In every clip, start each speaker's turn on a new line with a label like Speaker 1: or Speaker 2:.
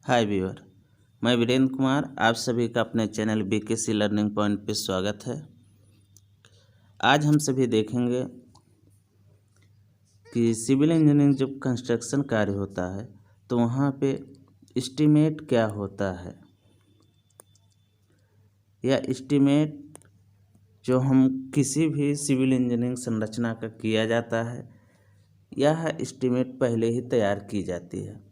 Speaker 1: हाय viewer, मैं वीरेंद्र कुमार। आप सभी का अपने चैनल बीकेसी लर्निंग पॉइंट पे स्वागत है। आज हम सभी देखेंगे कि सिविल इंजीनियरिंग जब कंस्ट्रक्शन कार्य होता है तो वहाँ पे एस्टीमेट क्या होता है। यह एस्टीमेट जो हम किसी भी सिविल इंजीनियरिंग संरचना का किया जाता है, यह एस्टीमेट पहले ही तैयार की जाती है।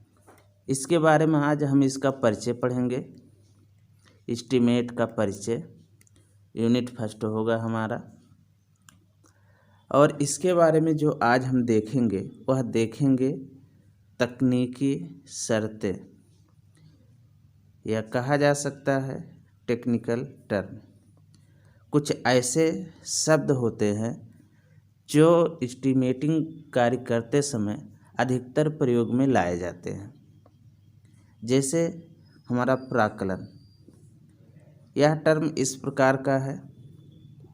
Speaker 1: इसके बारे में आज हम इसका परिचय पढ़ेंगे। एस्टीमेट का परिचय यूनिट फर्स्ट होगा हमारा, और इसके बारे में जो आज हम देखेंगे वह देखेंगे तकनीकी शर्तें, यह कहा जा सकता है टेक्निकल टर्म। कुछ ऐसे शब्द होते हैं जो एस्टीमेटिंग कार्य करते समय अधिकतर प्रयोग में लाए जाते हैं, जैसे हमारा प्राक्कलन। यह टर्म इस प्रकार का है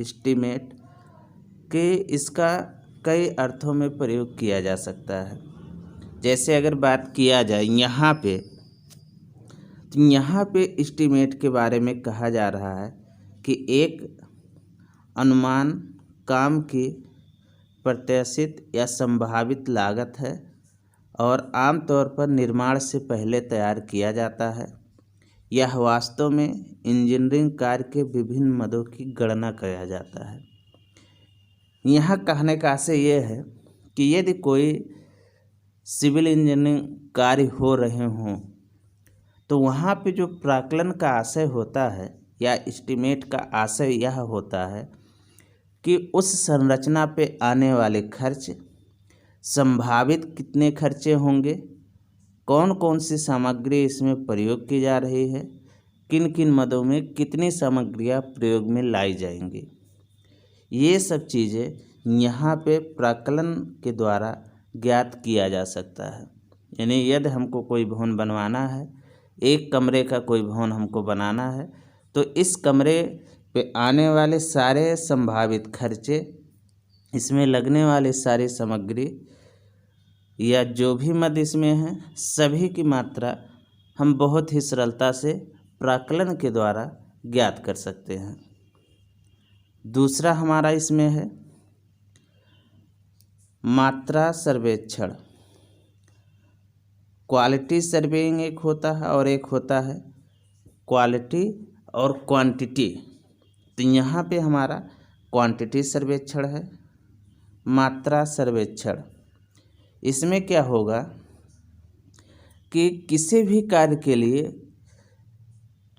Speaker 1: एस्टीमेट कि इसका कई अर्थों में प्रयोग किया जा सकता है। जैसे अगर बात किया जाए यहाँ पे, तो यहाँ पे एस्टीमेट के बारे में कहा जा रहा है कि एक अनुमान काम की प्रत्याशित या संभावित लागत है और आमतौर पर निर्माण से पहले तैयार किया जाता है। यह वास्तव में इंजीनियरिंग कार्य के विभिन्न मदों की गणना किया जाता है। यहाँ कहने का आशय यह है कि यदि कोई सिविल इंजीनियरिंग कार्य हो रहे हों तो वहाँ पे जो प्राक्कलन का आशय होता है या एस्टीमेट का आशय यह होता है कि उस संरचना पे आने वाले खर्च, संभावित कितने खर्चे होंगे, कौन कौन सी सामग्री इसमें प्रयोग की जा रही है, किन किन मदों में कितनी सामग्रियाँ प्रयोग में लाई जाएंगी। ये सब चीज़ें यहाँ पे प्राक्कलन के द्वारा ज्ञात किया जा सकता है। यानी यदि हमको कोई भवन बनवाना है, एक कमरे का कोई भवन हमको बनाना है, तो इस कमरे पे आने वाले सारे संभावित खर्चे, इसमें लगने वाली सारी सामग्री या जो भी मद इसमें है, सभी की मात्रा हम बहुत ही सरलता से प्राक्कलन के द्वारा ज्ञात कर सकते हैं। दूसरा हमारा इसमें है मात्रा सर्वेक्षण। क्वालिटी सर्वेइंग एक होता है और एक होता है क्वालिटी और क्वांटिटी। तो यहाँ पे हमारा क्वांटिटी सर्वेक्षण है, मात्रा सर्वेक्षण। इसमें क्या होगा कि किसी भी कार्य के लिए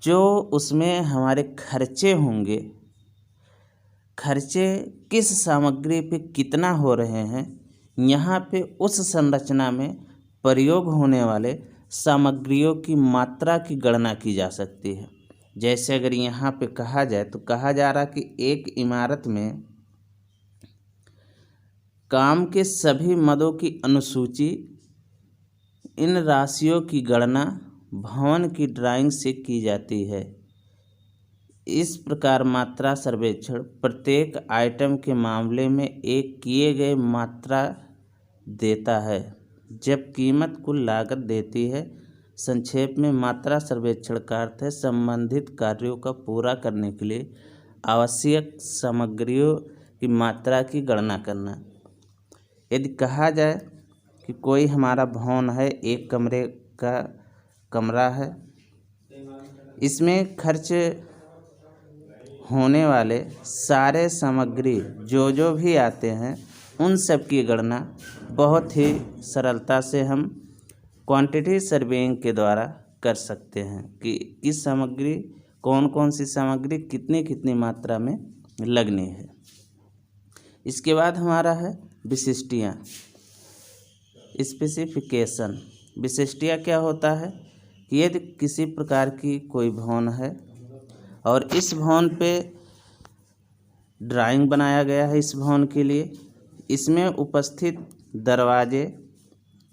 Speaker 1: जो उसमें हमारे खर्चे होंगे, खर्चे किस सामग्री पे कितना हो रहे हैं, यहाँ पे उस संरचना में प्रयोग होने वाले सामग्रियों की मात्रा की गणना की जा सकती है। जैसे अगर यहाँ पे कहा जाए तो कहा जा रहा कि एक इमारत में काम के सभी मदों की अनुसूची, इन राशियों की गणना भवन की ड्राइंग से की जाती है। इस प्रकार मात्रा सर्वेक्षण प्रत्येक आइटम के मामले में एक किए गए मात्रा देता है, जब कीमत कुल लागत देती है। संक्षेप में मात्रा सर्वेक्षण का अर्थ है संबंधित कार्यों का पूरा करने के लिए आवश्यक सामग्रियों की मात्रा की गणना करना। यदि कहा जाए कि कोई हमारा भवन है, एक कमरे का कमरा है, इसमें खर्च होने वाले सारे सामग्री जो भी आते हैं, उन सब की गणना बहुत ही सरलता से हम क्वांटिटी सर्वेइंग के द्वारा कर सकते हैं कि इस सामग्री, कौन कौन सी सामग्री कितनी कितनी मात्रा में लगनी है। इसके बाद हमारा है विशिष्टियाँ, स्पेसिफिकेशन। विशिष्टियाँ क्या होता है कि यदि किसी प्रकार की कोई भवन है और इस भवन पे ड्राइंग बनाया गया है इस भवन के लिए, इसमें उपस्थित दरवाजे,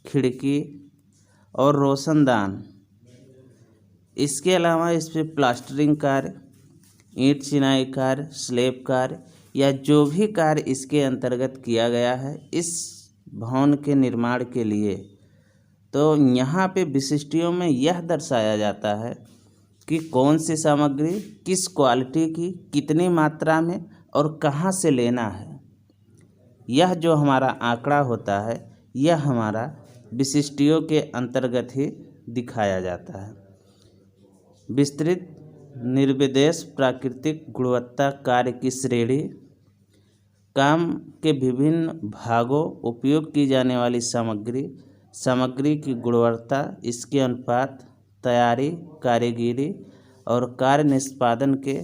Speaker 1: खिड़की और रोशनदान, इसके अलावा इस पे प्लास्टरिंग कार्य, ईंट चिनाई कार्य, स्लैब कार्य या जो भी कार्य इसके अंतर्गत किया गया है, इस भवन के निर्माण के लिए तो यहाँ पे विशिष्टियों में यह दर्शाया जाता है कि कौन सी सामग्री किस क्वालिटी की कितनी मात्रा में और कहाँ से लेना है। यह जो हमारा आंकड़ा होता है यह हमारा विशिष्टियों के अंतर्गत ही दिखाया जाता है। विस्तृत निर्विदेश प्राकृतिक गुणवत्ता कार्य की श्रेणी, काम के विभिन्न भागों, उपयोग की जाने वाली सामग्री, सामग्री की गुणवत्ता, इसके अनुपात, तैयारी, कारीगरी और कार्य निष्पादन के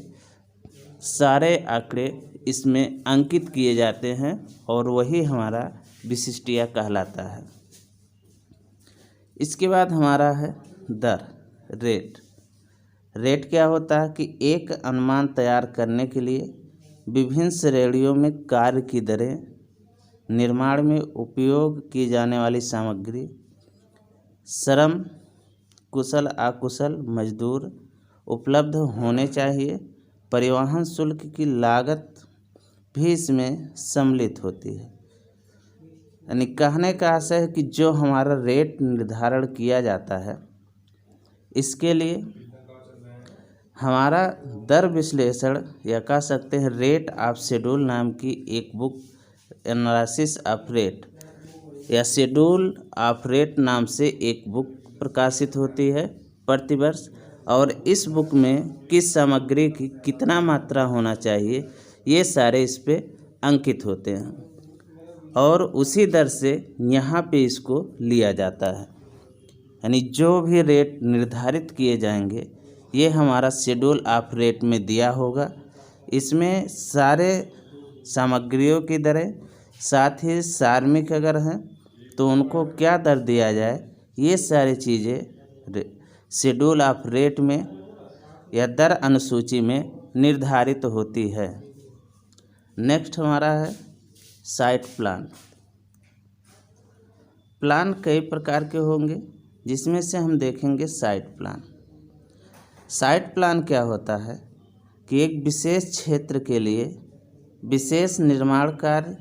Speaker 1: सारे आंकड़े इसमें अंकित किए जाते हैं और वही हमारा विशिष्टिया कहलाता है। इसके बाद हमारा है दर, रेट। रेट क्या होता है कि एक अनुमान तैयार करने के लिए विभिन्न श्रेणियों में कार्य की दरें, निर्माण में उपयोग की जाने वाली सामग्री, श्रम, कुशल अकुशल मजदूर उपलब्ध होने चाहिए, परिवहन शुल्क की लागत भी इसमें सम्मिलित होती है। यानी कहने का आशय है कि जो हमारा रेट निर्धारण किया जाता है इसके लिए हमारा दर विश्लेषण या कह सकते हैं रेट ऑफ शेड्यूल नाम की एक बुक, एनालिसिस ऑफ रेट या शेड्यूल ऑफ रेट नाम से एक बुक प्रकाशित होती है प्रतिवर्ष, और इस बुक में किस सामग्री की कितना मात्रा होना चाहिए ये सारे इस पे अंकित होते हैं और उसी दर से यहाँ पे इसको लिया जाता है। यानी जो भी रेट निर्धारित किए जाएंगे ये हमारा शेड्यूल ऑफ रेट में दिया होगा। इसमें सारे सामग्रियों की दरें, साथ ही श्रमिक अगर हैं तो उनको क्या दर दिया जाए, ये सारी चीज़ें शेड्यूल ऑफ रेट में या दर अनुसूची में निर्धारित होती है। नेक्स्ट हमारा है साइट प्लान। प्लान कई प्रकार के होंगे जिसमें से हम देखेंगे साइट प्लान। साइट प्लान क्या होता है कि एक विशेष क्षेत्र के लिए विशेष निर्माण कार्य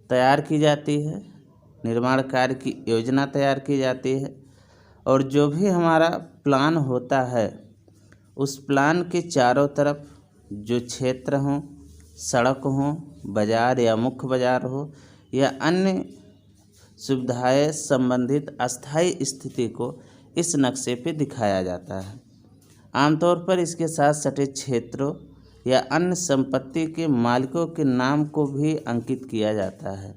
Speaker 1: तैयार की जाती है, निर्माण कार्य की योजना तैयार की जाती है और जो भी हमारा प्लान होता है उस प्लान के चारों तरफ जो क्षेत्र हों, सड़क हो, बाज़ार या मुख्य बाज़ार हो या अन्य सुविधाएं संबंधित अस्थायी स्थिति को इस नक्शे पे दिखाया जाता है। आमतौर पर इसके साथ सटे क्षेत्रों या अन्य संपत्ति के मालिकों के नाम को भी अंकित किया जाता है।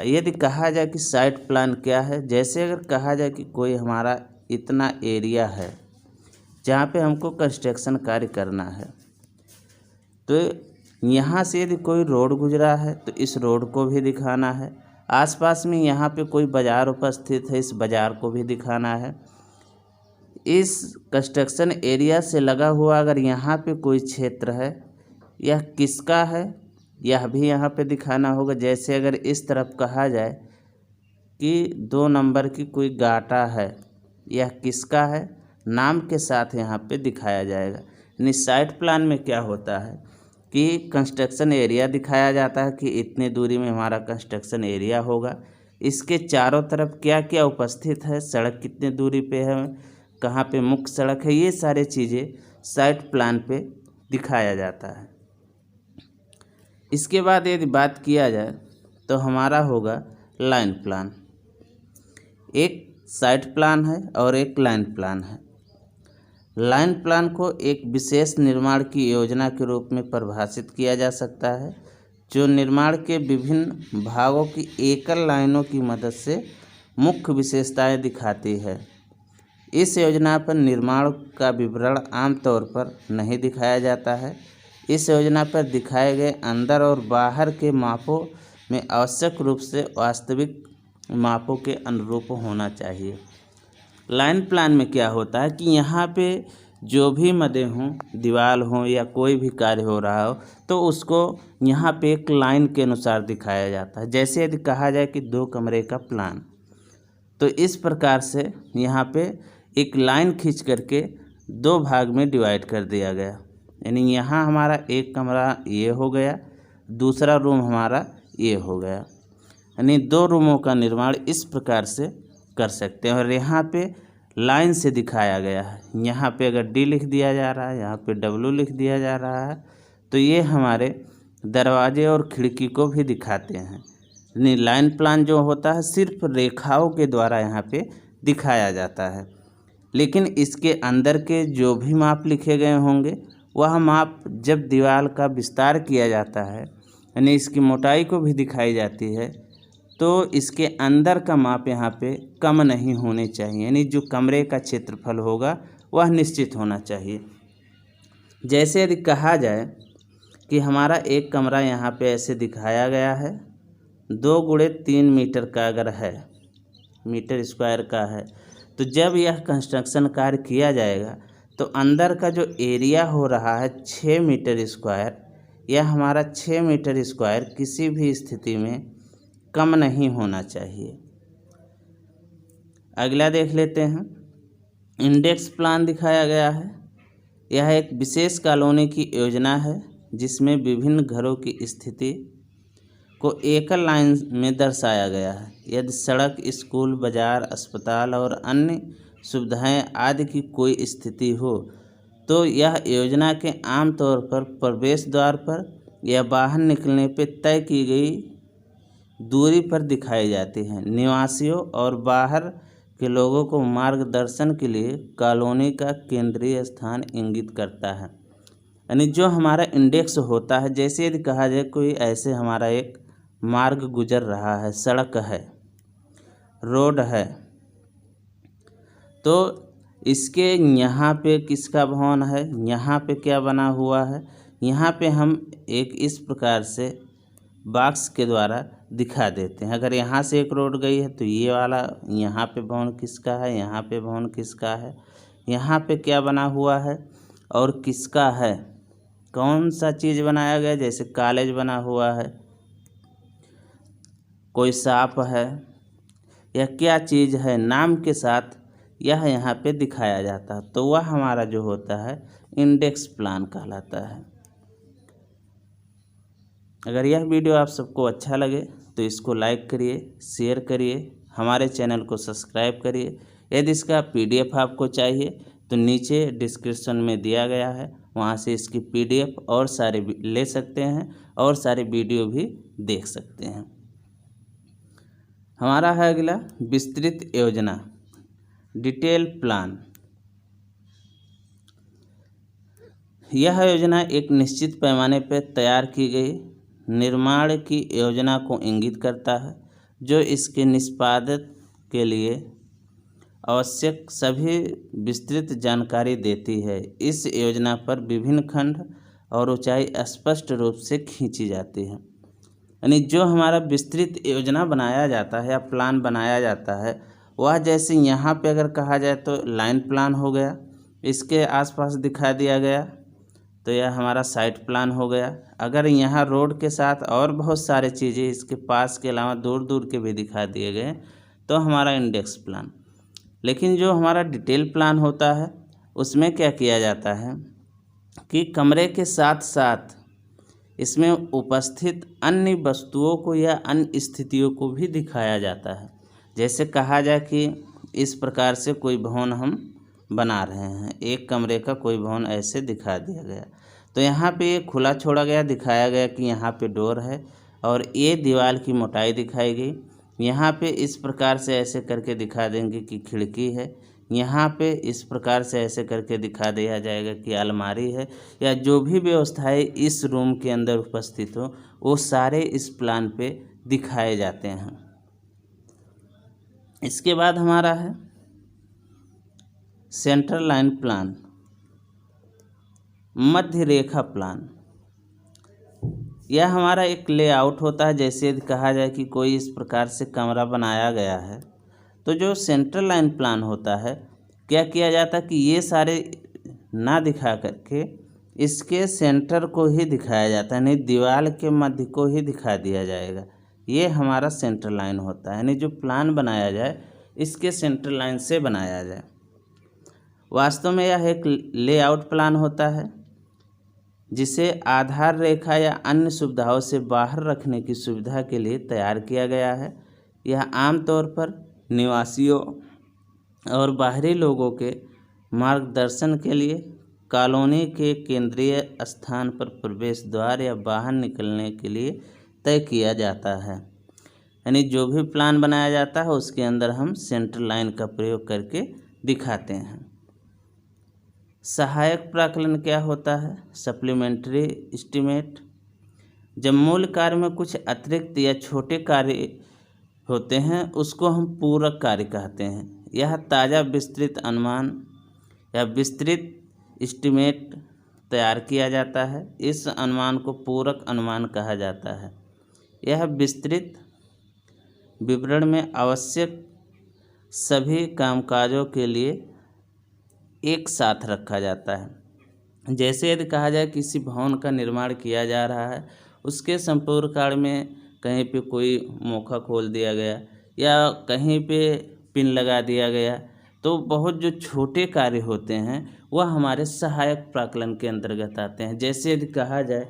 Speaker 1: यदि कहा जाए कि साइट प्लान क्या है, जैसे अगर कहा जाए कि कोई हमारा इतना एरिया है जहाँ पे हमको कंस्ट्रक्शन कार्य करना है, तो यहाँ से यदि कोई रोड गुजरा है तो इस रोड को भी दिखाना है। आसपास में यहाँ पे कोई बाज़ार उपस्थित है, इस बाज़ार को भी दिखाना है। इस कंस्ट्रक्शन एरिया से लगा हुआ अगर यहाँ पे कोई क्षेत्र है, यह किसका है यह भी यहाँ पे दिखाना होगा। जैसे अगर इस तरफ कहा जाए कि 2 नंबर की कोई गाटा है, यह किसका है, नाम के साथ यहाँ पे दिखाया जाएगा। यानी साइट प्लान में क्या होता है कि कंस्ट्रक्शन एरिया दिखाया जाता है कि इतनी दूरी में हमारा कंस्ट्रक्शन एरिया होगा, इसके चारों तरफ क्या क्या उपस्थित है, सड़क कितनी दूरी पे है, कहाँ पे मुख्य सड़क है, ये सारी चीज़ें साइट प्लान पे दिखाया जाता है। इसके बाद यदि बात किया जाए तो हमारा होगा लाइन प्लान। एक साइट प्लान है और एक लाइन प्लान है। लाइन प्लान को एक विशेष निर्माण की योजना के रूप में परिभाषित किया जा सकता है जो निर्माण के विभिन्न भागों की एकल लाइनों की मदद से मुख्य विशेषताएं दिखाती है। इस योजना पर निर्माण का विवरण आमतौर पर नहीं दिखाया जाता है। इस योजना पर दिखाए गए अंदर और बाहर के मापों में आवश्यक रूप से वास्तविक मापों के अनुरूप होना चाहिए। लाइन प्लान में क्या होता है कि यहाँ पे जो भी मदें हों, दीवार हो या कोई भी कार्य हो रहा हो, तो उसको यहाँ पे एक लाइन के अनुसार दिखाया जाता है। जैसे यदि कहा जाए कि 2 कमरे का प्लान, तो इस प्रकार से यहाँ पे एक लाइन खींच करके 2 भाग में डिवाइड कर दिया गया। यानी यहाँ हमारा एक कमरा ये हो गया, दूसरा रूम हमारा ये हो गया। यानी 2 रूमों का निर्माण इस प्रकार से कर सकते हैं। और यहाँ पे लाइन से दिखाया गया है, यहाँ पे अगर डी लिख दिया जा रहा है, यहाँ पे डब्लू लिख दिया जा रहा है, तो ये हमारे दरवाजे और खिड़की को भी दिखाते हैं। यानी लाइन प्लान जो होता है सिर्फ रेखाओं के द्वारा यहाँ पे दिखाया जाता है, लेकिन इसके अंदर के जो भी माप लिखे गए होंगे वह माप जब दीवार का विस्तार किया जाता है, यानी इसकी मोटाई को भी दिखाई जाती है, तो इसके अंदर का माप यहाँ पे कम नहीं होने चाहिए, यानी जो कमरे का क्षेत्रफल होगा वह निश्चित होना चाहिए। जैसे यदि कहा जाए कि हमारा एक कमरा यहाँ पे ऐसे दिखाया गया है, 2x3 मीटर का अगर है, मीटर स्क्वायर का है, तो जब यह कंस्ट्रक्शन कार्य किया जाएगा तो अंदर का जो एरिया हो रहा है 6 मीटर स्क्वायर, यह हमारा 6 मीटर स्क्वायर किसी भी स्थिति में कम नहीं होना चाहिए। अगला देख लेते हैं, इंडेक्स प्लान दिखाया गया है। यह एक विशेष कॉलोनी की योजना है जिसमें विभिन्न घरों की स्थिति को एकल लाइन में दर्शाया गया है। यदि सड़क, स्कूल, बाजार, अस्पताल और अन्य सुविधाएं आदि की कोई स्थिति हो तो यह योजना के आम तौर पर प्रवेश द्वार पर या बाहर निकलने पर तय की गई दूरी पर दिखाई जाती है। निवासियों और बाहर के लोगों को मार्गदर्शन के लिए कॉलोनी का केंद्रीय स्थान इंगित करता है। यानी जो हमारा इंडेक्स होता है, जैसे यदि कहा जाए कोई ऐसे हमारा एक मार्ग गुजर रहा है, सड़क है, रोड है, तो इसके यहाँ पे किसका भवन है, यहाँ पे क्या बना हुआ है, यहाँ पे हम एक इस प्रकार से बॉक्स के द्वारा दिखा देते हैं। अगर यहाँ से एक रोड गई है तो ये वाला यहाँ पे भवन किसका है, यहाँ पे भवन किसका है, यहाँ पे क्या बना हुआ है और किसका है, कौन सा चीज़ बनाया गया, जैसे कॉलेज बना हुआ है, कोई शॉप है, या क्या चीज़ है, नाम के साथ यह यहाँ पे दिखाया जाता है, तो वह हमारा जो होता है इंडेक्स प्लान कहलाता है। अगर यह वीडियो आप सबको अच्छा लगे तो इसको लाइक करिए, शेयर करिए, हमारे चैनल को सब्सक्राइब करिए। यदि इसका PDF आपको चाहिए तो नीचे डिस्क्रिप्शन में दिया गया है, वहाँ से इसकी PDF और सारे ले सकते हैं और सारे वीडियो भी देख सकते हैं। हमारा है अगला विस्तृत योजना, डिटेल प्लान। यह योजना एक निश्चित पैमाने पर तैयार की गई निर्माण की योजना को इंगित करता है, जो इसके निष्पादन के लिए आवश्यक सभी विस्तृत जानकारी देती है। इस योजना पर विभिन्न खंड और ऊंचाई स्पष्ट रूप से खींची जाती है। यानी जो हमारा विस्तृत योजना बनाया जाता है या प्लान बनाया जाता है, वह जैसे यहाँ पे अगर कहा जाए तो लाइन प्लान हो गया, इसके आसपास दिखा दिया गया तो यह हमारा साइट प्लान हो गया। अगर यहाँ रोड के साथ और बहुत सारे चीज़ें इसके पास के अलावा दूर दूर के भी दिखा दिए गए तो हमारा इंडेक्स प्लान। लेकिन जो हमारा डिटेल प्लान होता है उसमें क्या किया जाता है कि कमरे के साथ साथ इसमें उपस्थित अन्य वस्तुओं को या अन्य स्थितियों को भी दिखाया जाता है। जैसे कहा जाए कि इस प्रकार से कोई भवन हम बना रहे हैं, एक कमरे का कोई भवन ऐसे दिखा दिया गया, तो यहाँ पे ये खुला छोड़ा गया, दिखाया गया कि यहाँ पे डोर है और ये दीवार की मोटाई दिखाई गई। यहाँ पे इस प्रकार से ऐसे करके दिखा देंगे कि खिड़की है, यहाँ पे इस प्रकार से ऐसे करके दिखा दिया जाएगा कि अलमारी है, या जो भी व्यवस्थाएं इस रूम के अंदर उपस्थित हो वो सारे इस प्लान पे दिखाए जाते हैं। इसके बाद हमारा है सेंट्रल लाइन प्लान, मध्य रेखा प्लान। यह हमारा एक लेआउट होता है। जैसे यदि कहा जाए कि कोई इस प्रकार से कमरा बनाया गया है तो जो सेंट्रल लाइन प्लान होता है, क्या किया जाता है कि ये सारे ना दिखा करके इसके सेंटर को ही दिखाया जाता है, नहीं दीवार के मध्य को ही दिखा दिया जाएगा। ये हमारा सेंट्रल लाइन होता है, यानी जो प्लान बनाया जाए इसके सेंट्रल लाइन से बनाया जाए। वास्तव में यह एक लेआउट प्लान होता है जिसे आधार रेखा या अन्य सुविधाओं से बाहर रखने की सुविधा के लिए तैयार किया गया है। यह आमतौर पर निवासियों और बाहरी लोगों के मार्गदर्शन के लिए कॉलोनी के केंद्रीय स्थान पर प्रवेश द्वार या बाहर निकलने के लिए तय किया जाता है। यानी जो भी प्लान बनाया जाता है उसके अंदर हम सेंट्रल लाइन का प्रयोग करके दिखाते हैं। सहायक प्राकलन क्या होता है? Supplementary estimate. जब मूल कार्य में कुछ अतिरिक्त या छोटे कार्य होते हैं उसको हम पूरक कार्य कहते हैं। यह ताज़ा विस्तृत अनुमान या विस्तृत एस्टीमेट तैयार किया जाता है। इस अनुमान को पूरक अनुमान कहा जाता है। यह विस्तृत विवरण में आवश्यक सभी कामकाजों के लिए एक साथ रखा जाता है। जैसे यदि कहा जाए किसी भवन का निर्माण किया जा रहा है, उसके संपूर्ण कार्य में कहीं पे कोई मोखा खोल दिया गया या कहीं पे पिन लगा दिया गया, तो बहुत जो छोटे कार्य होते हैं वह हमारे सहायक प्राकलन के अंतर्गत आते हैं। जैसे यदि कहा जाए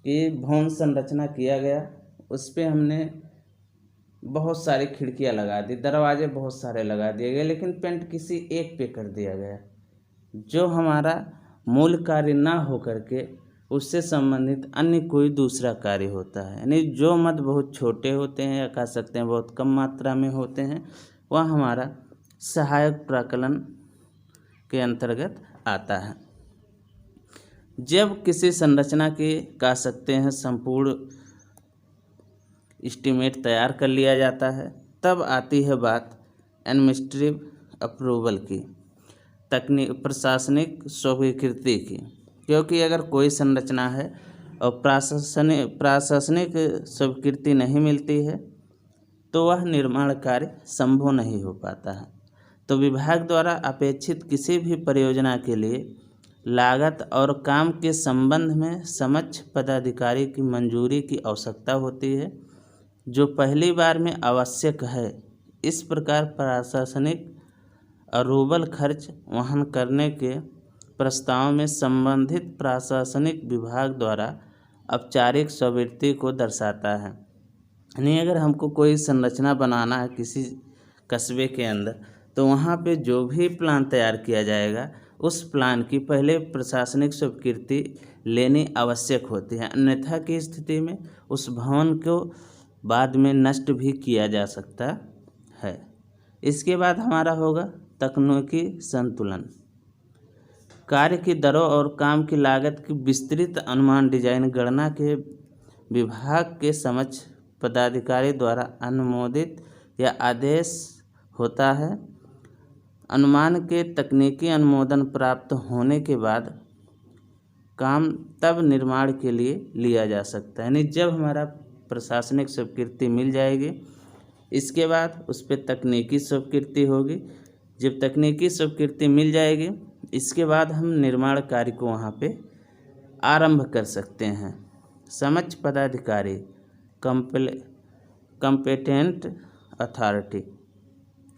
Speaker 1: कि भवन संरचना किया गया, उस पर हमने बहुत सारी खिड़कियां लगा दी, दरवाजे बहुत सारे लगा दिए गए, लेकिन पेंट किसी एक पे कर दिया गया। जो हमारा मूल कार्य ना हो करके उससे संबंधित अन्य कोई दूसरा कार्य होता है, यानी जो मद बहुत छोटे होते हैं या कह सकते हैं बहुत कम मात्रा में होते हैं, वह हमारा सहायक प्राकलन के अंतर्गत आता है। जब किसी संरचना के कह सकते हैं संपूर्ण एस्टीमेट तैयार कर लिया जाता है, तब आती है बात एडमिनिस्ट्रेटिव अप्रूवल की, प्रशासनिक स्वीकृति की। क्योंकि अगर कोई संरचना है और प्रशासनिक स्वीकृति नहीं मिलती है तो वह निर्माण कार्य संभव नहीं हो पाता है। तो विभाग द्वारा अपेक्षित किसी भी परियोजना के लिए लागत और काम के संबंध में समक्ष पदाधिकारी की मंजूरी की आवश्यकता होती है, जो पहली बार में आवश्यक है। इस प्रकार प्रशासनिक अप्रूवल खर्च वहन करने के प्रस्ताव में संबंधित प्रशासनिक विभाग द्वारा औपचारिक स्वीकृति को दर्शाता है। यानी अगर हमको कोई संरचना बनाना है किसी कस्बे के अंदर, तो वहाँ पे जो भी प्लान तैयार किया जाएगा उस प्लान की पहले प्रशासनिक स्वीकृति लेनी आवश्यक होती है। अन्यथा की स्थिति में उस भवन को बाद में नष्ट भी किया जा सकता है। इसके बाद हमारा होगा तकनीकी संतुलन। कार्य की दरों और काम की लागत की विस्तृत अनुमान डिजाइन गणना के विभाग के समक्ष पदाधिकारी द्वारा अनुमोदित या आदेश होता है। अनुमान के तकनीकी अनुमोदन प्राप्त होने के बाद काम तब निर्माण के लिए लिया जा सकता है। यानी जब हमारा प्रशासनिक स्वीकृति मिल जाएगी, इसके बाद उस पर तकनीकी स्वीकृति होगी। जब तकनीकी स्वीकृति मिल जाएगी, इसके बाद हम निर्माण कार्य को वहाँ पे आरंभ कर सकते हैं। समक्ष पदाधिकारी कॉम्पिटेंट अथॉरिटी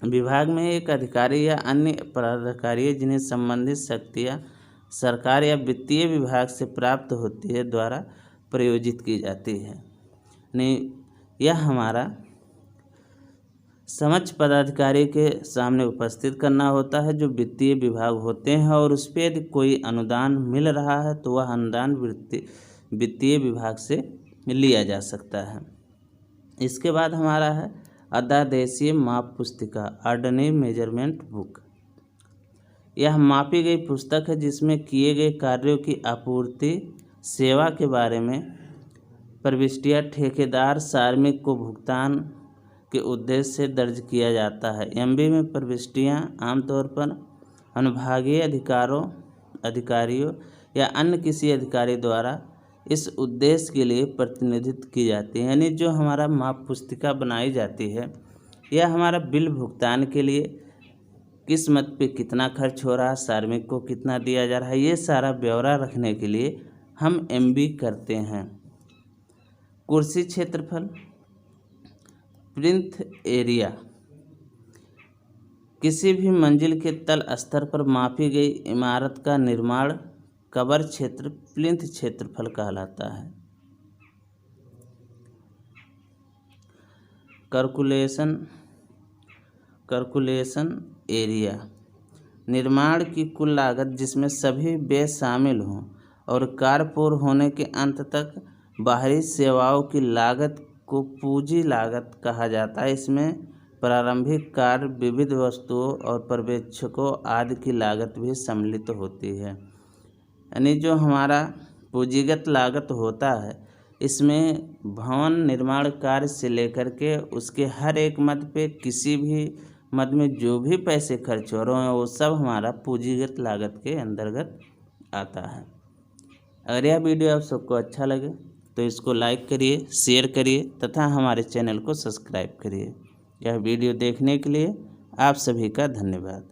Speaker 1: विभाग में एक अधिकारी या अन्य पदाधिकारी जिन्हें संबंधित शक्तियाँ सरकार या वित्तीय विभाग से प्राप्त होती है द्वारा प्रयोजित की जाती है। नहीं, यह हमारा समक्ष पदाधिकारी के सामने उपस्थित करना होता है जो वित्तीय विभाग होते हैं, और उस पर यदि कोई अनुदान मिल रहा है तो वह अनुदान वित्तीय विभाग से लिया जा सकता है। इसके बाद हमारा है अध्यादेशीय माप पुस्तिका, ऑर्डिनरी मेजरमेंट बुक। यह मापी गई पुस्तक है जिसमें किए गए कार्यों की आपूर्ति सेवा के बारे में प्रविष्टियाँ ठेकेदार कार्मिक को भुगतान के उद्देश्य से दर्ज किया जाता है। एमबी में प्रविष्टियाँ आमतौर पर अनुभागीय अधिकारियों या अन्य किसी अधिकारी द्वारा इस उद्देश्य के लिए प्रतिनिधित्व की जाती है। यानी जो हमारा माप पुस्तिका बनाई जाती है, यह हमारा बिल भुगतान के लिए किस मद पे कितना खर्च हो रहा है, कार्मिक को कितना दिया जा रहा है, ये सारा ब्यौरा रखने के लिए हम एमबी करते हैं। कुर्सी क्षेत्रफल, प्लिंथ एरिया, किसी भी मंजिल के तल स्तर पर मापी गई इमारत का निर्माण कवर क्षेत्र प्लिंथ क्षेत्रफल कहलाता है। कैलकुलेशन कैलकुलेशन एरिया, निर्माण की कुल लागत जिसमें सभी व्यय शामिल हों और कार्य पूर्ण होने के अंत तक बाहरी सेवाओं की लागत को पूंजी लागत कहा जाता है। इसमें प्रारंभिक कार्य, विविध वस्तुओं और पर्यवेक्षकों आदि की लागत भी सम्मिलित होती है। यानी जो हमारा पूंजीगत लागत होता है, इसमें भवन निर्माण कार्य से लेकर के उसके हर एक मद पे किसी भी मद में जो भी पैसे खर्च हो रहे हैं वो सब हमारा पूंजीगत लागत के अंतर्गत आता है। अगर यह वीडियो आप सबको अच्छा लगे तो इसको लाइक करिए, शेयर करिए तथा हमारे चैनल को सब्सक्राइब करिए। यह वीडियो देखने के लिए आप सभी का धन्यवाद।